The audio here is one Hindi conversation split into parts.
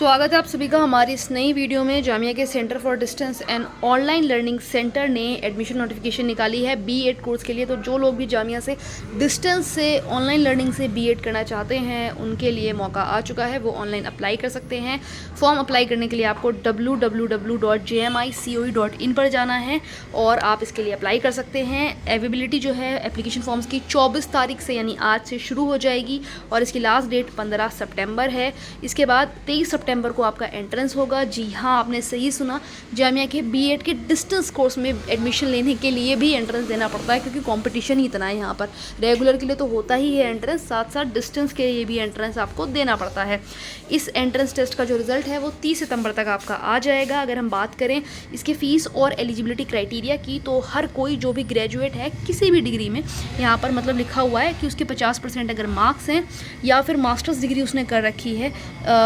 स्वागत है आप सभी का हमारी इस नई वीडियो में। जामिया के centre for distance and online learning centre ने एडमिशन नोटिफिकेशन निकाली है बीएड कोर्स के लिए। तो जो लोग भी जामिया से डिस्टेंस से ऑनलाइन लर्निंग से बीएड करना चाहते हैं उनके लिए मौका आ चुका है, वो ऑनलाइन अप्लाई कर सकते हैं। फॉर्म अप्लाई करने के लिए आपको www.jmicoe.in पर जाना है और आप इसके लिए अप्लाई कर सकते हैं। अवेलेबिलिटी जो है एप्लीकेशन फॉर्म्स की 24 तारीख से यानी आज से शुरू हो जाएगी और इसकी लास्ट डेट 15 सितंबर है। इसके बाद 23 सितंबर को आपका एंट्रेंस होगा। जी हाँ, आपने सही सुना, जामिया के बीएड के डिस्टेंस कोर्स में एडमिशन लेने के लिए भी एंट्रेंस देना पड़ता है, क्योंकि कंपटीशन ही इतना है यहाँ पर। रेगुलर के लिए तो होता ही है एंट्रेंस, साथ साथ डिस्टेंस के लिए भी एंट्रेंस आपको देना पड़ता है। इस एंट्रेंस टेस्ट का जो रिजल्ट है वो 30 सितंबर तक आपका आ जाएगा। अगर हम बात करें इसके फ़ीस और एलिजिबिलिटी क्राइटेरिया की, तो हर कोई जो भी ग्रेजुएट है किसी भी डिग्री में, यहाँ पर मतलब लिखा हुआ है कि उसके 50% अगर मार्क्स हैं या फिर मास्टर्स डिग्री उसने कर रखी है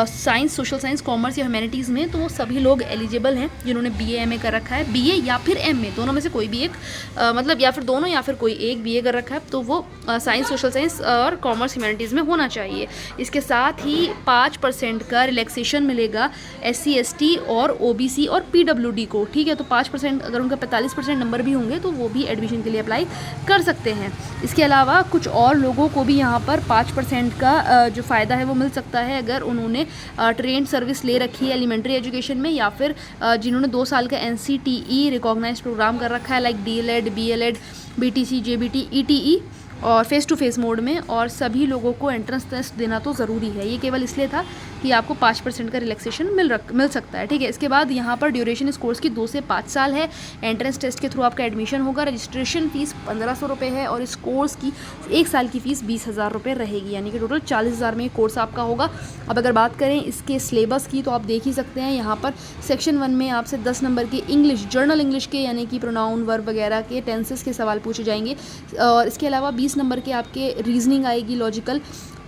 साइंस, सोशल साइंस, कॉमर्स या ह्यूमैनिटीज़ में, तो वो सभी लोग एलिजिबल हैं जिन्होंने बीए एमए कर रखा है। बीए या फिर एमए दोनों में से कोई भी एक, मतलब या फिर दोनों या फिर कोई एक बीए कर रखा है, तो वो साइंस, सोशल साइंस और कॉमर्स ह्यूमैनिटीज़ में होना चाहिए। इसके साथ ही 5% का रिलैक्सेशन मिलेगा एससी एसटी और ओबीसी और पीडब्ल्यूडी को। ठीक है, तो 5%, अगर उनका 45% नंबर भी होंगे तो वो भी एडमिशन के लिए अप्लाई कर सकते हैं। इसके अलावा कुछ और लोगों को भी यहाँ पर 5% का जो फ़ायदा है वो मिल सकता है, अगर उन्होंने ट्रेन सर्विस ले रखी है एलिमेंट्री एजुकेशन में, या फिर जिन्होंने 2 साल का एनसीटीई रिकॉग्नाइज्ड प्रोग्राम कर रखा है, like DElEd, BElEd, BTC, JBT, ETE और फेस टू फेस मोड में। और सभी लोगों को एंट्रेंस टेस्ट देना तो ज़रूरी है। ये केवल इसलिए था कि आपको 5% का रिलैक्सेशन मिल सकता है। ठीक है, इसके बाद यहाँ पर ड्यूरेशन इस कोर्स की 2 से 5 साल है। एंट्रेंस टेस्ट के थ्रू आपका एडमिशन होगा। रजिस्ट्रेशन फ़ीस 1500 रुपये है और इस कोर्स की 1 साल की फ़ीस 20,000 रुपये रहेगी, यानी कि टोटल 40,000 में ये कोर्स आपका होगा। अब अगर बात करें इसके सिलेबस की, तो आप देख ही सकते हैं यहाँ पर सेक्शन 1 में आपसे 10 नंबर के इंग्लिश, जर्नल इंग्लिश के, यानी कि प्रोनाउन, वर्ब वगैरह के, टेंसेस के सवाल पूछे जाएंगे। और इसके अलावा 20 नंबर के आपके रीजनिंग आएगी, लॉजिकल।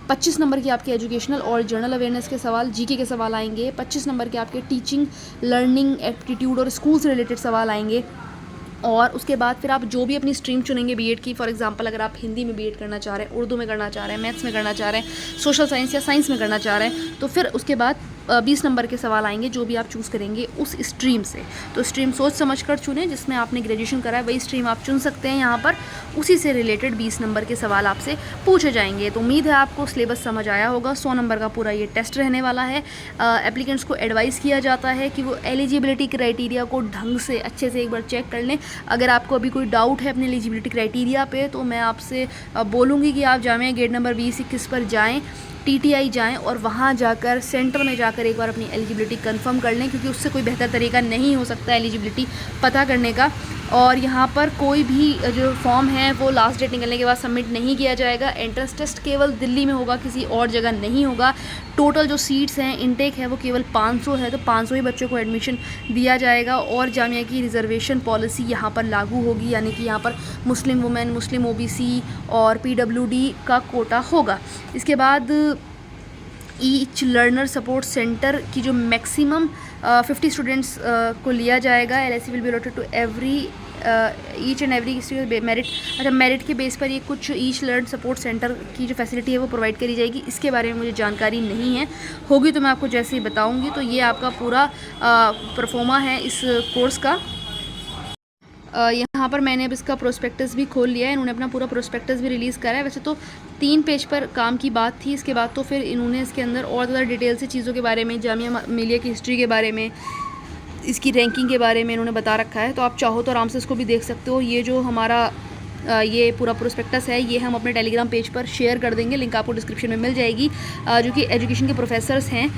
25 नंबर के आपके एजुकेशनल और जनरल अवेयरनेस के सवाल, जीके के सवाल आएंगे। 25 नंबर के आपके टीचिंग, लर्निंग, एप्टीट्यूड और स्कूल से रिलेटेड सवाल आएंगे। और उसके बाद फिर आप जो भी अपनी स्ट्रीम चुनेंगे बीएड की, फॉर एग्जांपल अगर आप हिंदी में बीएड करना चाह रहे हैं, उर्दू में करना चाह रहे हैं, मैथ्स में करना चाह रहे हैं, सोशल साइंस या साइंस में करना चाह रहे हैं, तो फिर उसके बाद 20 नंबर के सवाल आएंगे जो भी आप चूज़ करेंगे उस स्ट्रीम से। तो स्ट्रीम सोच समझ कर चुनें, जिसमें आपने ग्रेजुएशन करा है वही स्ट्रीम आप चुन सकते हैं। यहाँ पर उसी से रिलेटेड 20 नंबर के सवाल आपसे पूछे जाएंगे। तो उम्मीद है आपको सिलेबस समझ आया होगा। 100 नंबर का पूरा ये टेस्ट रहने वाला है। एप्लीकेंट्स को एडवाइस किया जाता है कि वो एलिजिबिलिटी क्राइटेरिया को ढंग से अच्छे से एक बार चेक कर लें। अगर आपको अभी कोई डाउट है अपने एलिजिबिलिटी क्राइटेरिया पे, तो मैं आपसे बोलूँगी कि आप जामिया गेट नंबर 20-21 पर जाएँ, टीटीआई जाएं और वहाँ जाकर सेंटर में जाकर एक बार अपनी एलिजिबिलिटी कंफर्म कर लें, क्योंकि उससे कोई बेहतर तरीका नहीं हो सकता एलिजिबिलिटी पता करने का। और यहाँ पर कोई भी जो फॉर्म है वो लास्ट डेट निकलने के बाद सबमिट नहीं किया जाएगा। एंट्रेंस टेस्ट केवल दिल्ली में होगा, किसी और जगह नहीं होगा। टोटल जो सीट्स हैं, इनटेक है, वो केवल 500 है, तो 500 ही बच्चों को एडमिशन दिया जाएगा। और जामिया की रिजर्वेशन पॉलिसी यहाँ पर लागू होगी, यानी कि यहाँ पर मुस्लिम वुमेन, मुस्लिम ओबीसी और पीडब्ल्यूडी का कोटा होगा। इसके बाद ईच लर्नर सपोर्ट सेंटर की जो मैक्सिमम 50 स्टूडेंट्स को लिया जाएगा। LIC will be allotted to every each and every merit. अच्छा, मेरिट के बेस पर ये कुछ ईच लर्न सपोर्ट सेंटर की जो फैसिलिटी है वो प्रोवाइड करी जाएगी। इसके बारे में मुझे जानकारी नहीं है, होगी तो मैं आपको जैसे ही बताऊंगी। तो ये आपका पूरा परफॉर्मा है इस कोर्स का। यहाँ पर मैंने अब इसका प्रोस्पेक्टस भी खोल लिया है। इन्होंने अपना पूरा प्रोस्पेक्टस भी रिलीज़ करा है। वैसे तो 3 पेज पर काम की बात थी, इसके बाद तो फिर इन्होंने इसके अंदर और ज़्यादा डिटेल से चीज़ों के बारे में, जामिया मिलिया की हिस्ट्री के बारे में, इसकी रैंकिंग के बारे में इन्होंने बता रखा है। तो आप चाहो तो आराम से इसको भी देख सकते हो। ये जो हमारा ये पूरा प्रोस्पेक्टस है, ये हम अपने टेलीग्राम पेज पर शेयर कर देंगे, लिंक आपको डिस्क्रिप्शन में मिल जाएगी। जो कि एजुकेशन के प्रोफेसर्स हैं,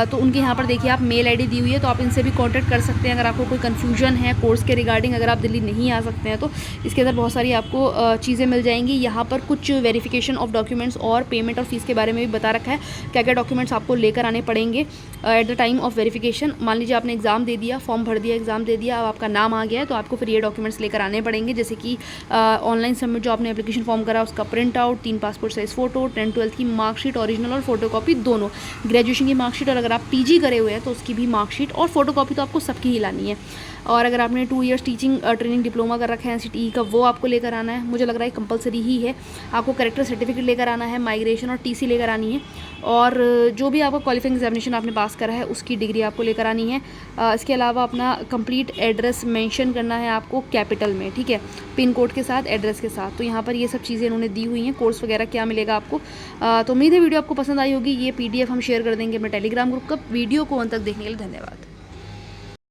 तो उनके यहाँ पर देखिए आप मेल आईडी दी हुई है, तो आप इनसे भी कांटेक्ट कर सकते हैं अगर आपको कोई कन्फ्यूजन है कोर्स के रिगार्डिंग। अगर आप दिल्ली नहीं आ सकते हैं तो इसके अंदर बहुत सारी आपको चीज़ें मिल जाएंगी। यहाँ पर कुछ वेरिफिकेशन ऑफ डॉक्यूमेंट्स और पेमेंट और फीस के बारे में भी बता रखा है, क्या क्या डॉक्यूमेंट्स आपको लेकर आने पड़ेंगे at the time of verification. मान लीजिए आपने एग्ज़ाम दे दिया, फॉर्म भर दिया, एग्ज़ाम दे दिया, अब आपका नाम आ गया है, तो आपको फिर ये डॉक्यूमेंट्स लेकर आने पड़ेंगे, जैसे कि ऑनलाइन सबमिट जो आपने एप्लीकेशन फॉर्म करा उसका print out, 3 passport size photo, 10th-12th की मार्कशीट ओरिजिनल और फोटोकॉपी दोनों, ग्रेजुएशन की मार्कशीट और अगर आप पीजी करे हुए हैं तो उसकी भी मार्कशीट और फोटोकॉपी तो आपको सबकी ही लानी है। और अगर आपने 2 इयर्स टीचिंग ट्रेनिंग डिप्लोमा कर रखा है NCTE का, वो आपको लेकर आना है। मुझे लग रहा है कंपलसरी ही है। आपको कैरेक्टर सर्टिफिकेट लेकर आना है, माइग्रेशन और TC लेकर आनी है, और जो भी आपका क्वालिफाइंग एग्जामिनेशन आपने पास करा है उसकी डिग्री आपको लेकर आनी है। इसके अलावा अपना कंप्लीट एड्रेस मेंशन करना है आपको कैपिटल में, ठीक है, पिन कोड के साथ, एड्रेस के साथ। तो यहाँ पर ये सब चीज़ें इन्होंने दी हुई हैं, कोर्स वगैरह क्या मिलेगा आपको। तो उम्मीद है वीडियो आपको पसंद आई होगी। ये PDF हम शेयर कर देंगे अपने टेलीग्राम ग्रुप का। वीडियो को अंत तक देखने के लिए धन्यवाद।